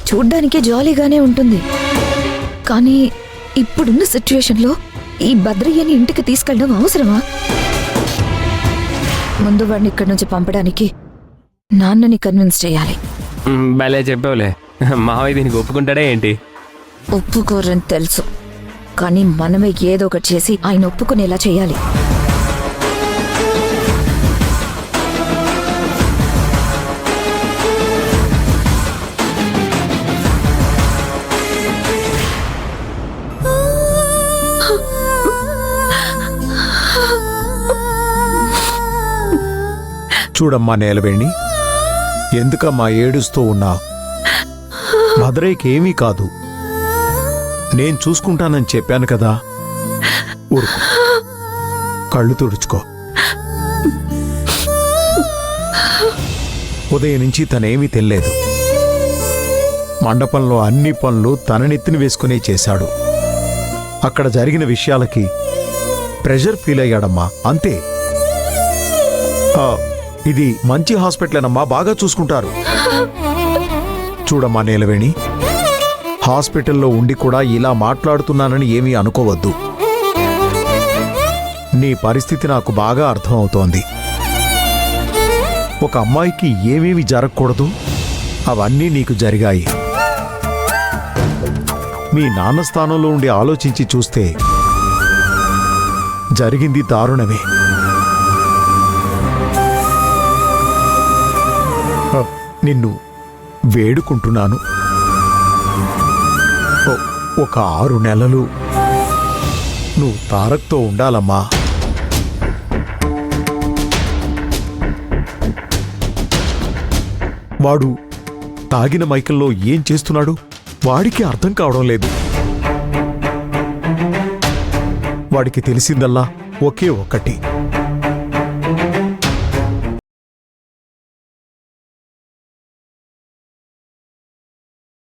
చూడ్డానికి జాలీగానే ఉంటుంది. కానీ ఇప్పుడున్న సిచ్యువేషన్లో ఈ భద్రయ్యని ఇంటికి తీసుకెళ్ళడం అవసరమా? ముందు వాడిని ఇక్కడి నుంచి పంపడానికి నాన్నని కన్విన్స్ చేయాలి. భలే చెప్పావులే. మావయ్య దీనికి ఒప్పుకుంటాడా ఏంటి? ఒప్పుకోరని తెలుసు, కానీ మనమే ఏదో ఒకటి చేసి ఆయన ఒప్పుకునేలా చేయాలి. చూడమ్మా నేలవేణి, ఎందుకమ్మా ఏడుస్తూ ఉన్నా? భద్రయ్యకేమీ కాదు, నేను చూసుకుంటానని చెప్పాను కదా. ఊరుకో, కళ్ళు తుడుచుకో. ఉదయం నుంచి తనేమీ తెల్లేదు. మండపంలో అన్ని పనులు తన నెత్తిన వేసుకునే చేశాడు. అక్కడ జరిగిన విషయాలకి ప్రెషర్ ఫీల్ అయ్యాడమ్మా, అంతే. ఇది మంచి హాస్పిటలేనమ్మా, బాగా చూసుకుంటారు. చూడమ్మా నీలవేణి, హాస్పిటల్లో ఉండి కూడా ఇలా మాట్లాడుతున్నానని ఏమీ అనుకోవద్దు. నీ పరిస్థితి నాకు బాగా అర్థమవుతోంది. ఒక అమ్మాయికి ఏమేమి జరగకూడదు అవన్నీ నీకు జరిగాయి. మీ నాన్న స్థానంలో ఉండి ఆలోచించి చూస్తే జరిగింది దారుణమే. నిన్ను వేడుకుంటున్నాను, ఒక 6 నెలలు నువ్వు తారక్తో ఉండాలమ్మా. వాడు తాగిన మైకంలో ఏం చేస్తున్నాడు వాడికి అర్థం కావడం లేదు. వాడికి తెలిసిందల్లా ఒకే ఒక్కటి,